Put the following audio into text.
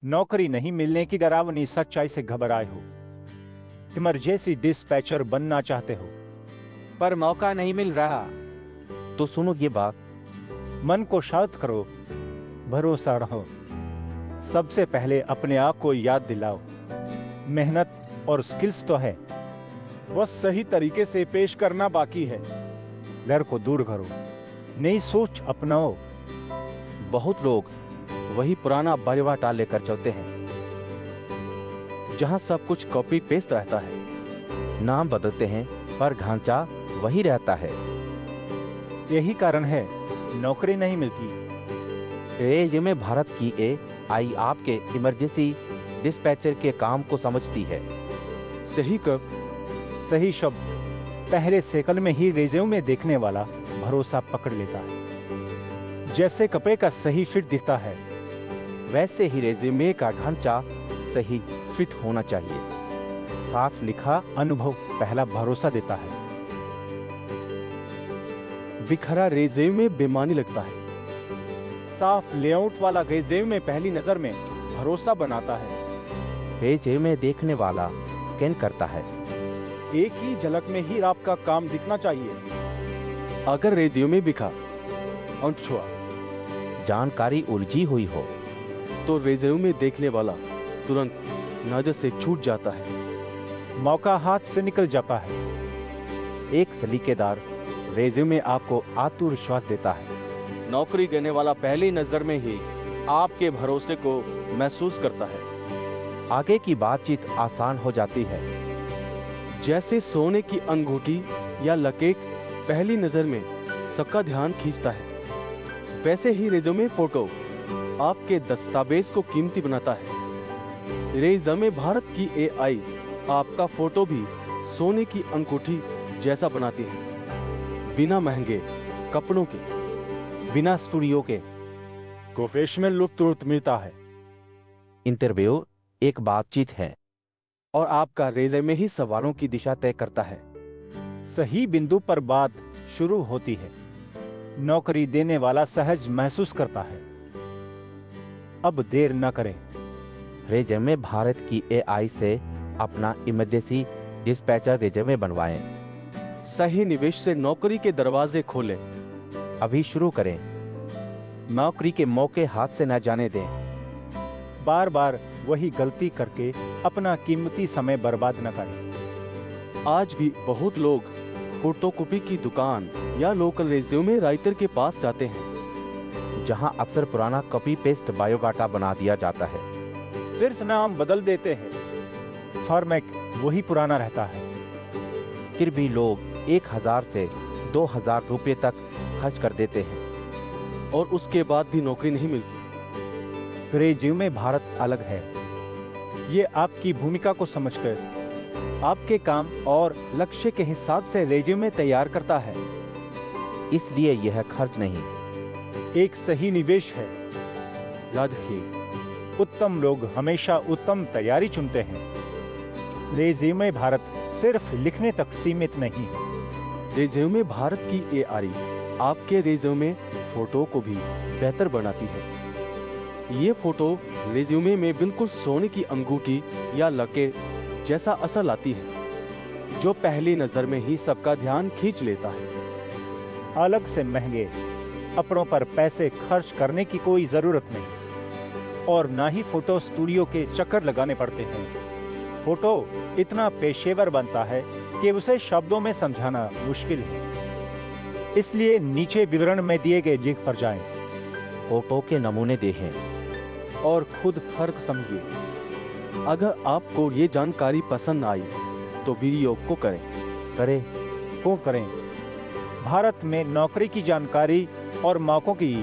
नौकरी नहीं मिलने की डरावनी सच्चाई से घबराए हो, इमरजेंसी डिस्पैचर बनना चाहते हो, पर मौका नहीं मिल रहा। तो सुनो ये बात, मन को शांत करो, भरोसा रहो। सबसे पहले अपने आप को याद दिलाओ, मेहनत और स्किल्स तो है, बस सही तरीके से पेश करना बाकी है। डर को दूर करो, नई सोच अपनाओ। बहुत लोग वही पुराना बायोडाटा लेकर चलते हैं, जहां सब कुछ कॉपी पेस्ट रहता है। नाम बदलते हैं पर ढांचा वही रहता है। यही कारण है नौकरी नहीं मिलती। रेज़्यूमे भारत की AI आपके इमरजेंसी डिस्पैचर के काम को समझती है। सही शब्द पहले सेकंड में ही रेज़्यूमे देखने वाला भरोसा पकड़ लेता है। जैसे कपड़े का सही फिट दिखता है, वैसे ही रेज़्यूमे का ढांचा सही फिट होना चाहिए। साफ लिखा अनुभव पहला भरोसा देता है। बिखरा रेज़्यूमे बेमानी लगता है। साफ लेआउट वाला रेज़्यूमे पहली नजर में भरोसा बनाता है। रेज़्यूमे देखने वाला स्कैन करता है। एक ही झलक में ही आपका काम दिखना चाहिए। अगर रेज़्यूमे बिखा छुआ जानकारी उलझी हुई हो, तो रेज़्यूमे देखने वाला तुरंत नजर से छूट जाता है, मौका हाथ से निकल जाता है। एक सलीकेदार रेज़्यूमे आपको आत्मविश्वास देता है। नौकरी देने वाला पहली नजर में ही आपके भरोसे को महसूस करता है। आगे की बातचीत आसान हो जाती है। जैसे सोने की अंगूठी या लकीर पहली नजर में सबका ध्यान खींचता है, वैसे ही रेज़्यूमे फोटो आपके दस्तावेज को कीमती बनाता है। रेज़्यूमे भारत की AI आपका फोटो भी सोने की अंगूठी जैसा बनाती है। बिना महंगे कपड़ों के, बिना स्टूडियो के प्रोफेशनल लुक तुरंत मिलता है। इंटरव्यू एक बातचीत है और आपका रेज़्यूमे ही सवालों की दिशा तय करता है। सही बिंदु पर बात शुरू होती है, नौकरी देने वाला सहज महसूस करता है। अब देर न करें। रेज़्यूमे भारत की AI से अपना इमरजेंसी डिस्पैचर रेज़्यूमे बनवाएं। सही निवेश से नौकरी के दरवाजे खोलें। अभी शुरू करें। नौकरी के मौके हाथ से न जाने दें। बार बार वही गलती करके अपना कीमती समय बर्बाद न करें। आज भी बहुत लोग फोटोकॉपी की दुकान या लोकल रेज़्यूमे राइटर के पास जाते हैं, जहां अक्सर पुराना कॉपी पेस्ट बायोडाटा बना दिया जाता है। सिर्फ नाम बदल देते हैं, फॉर्मेट वही पुराना रहता है। फिर भी लोग 1000 से 2000 रुपए तक खर्च कर देते हैं और उसके बाद भी नौकरी नहीं मिलती। रेज़्यूमे भारत अलग है। ये आपकी भूमिका को समझकर आपके काम और लक्ष्य के हिसाब से रेज़्यूमे तैयार करता है। इसलिए यह खर्च नहीं, एक सही निवेश है। याद रखिए, उत्तम लोग हमेशा उत्तम तैयारी चुनते हैं। रेज़्यूमे भारत सिर्फ लिखने तक सीमित नहीं है। रेज़्यूमे भारत की AI आपके रेज़्यूमे फोटो को भी बेहतर बनाती है। ये फोटो रेज़्यूमे में बिल्कुल सोने की अंगूठी या लकीर जैसा असर लाती है, जो पहली नजर में ही सबका ध्यान खींच लेता है। अलग से महंगे कपड़ों पर पैसे खर्च करने की कोई जरूरत नहीं, और ना ही फोटो स्टूडियो के चक्कर लगाने पड़ते हैं। फोटो इतना पेशेवर बनता है कि उसे शब्दों में समझाना मुश्किल है। इसलिए नीचे विवरण में दिए गए लिंक पर जाएं फोटो के नमूने देखें और खुद फर्क समझिए। अगर आपको ये जानकारी पसंद आई तो वीडियो को करें। क्यों करें? भारत में नौकरी की जानकारी और मौकों की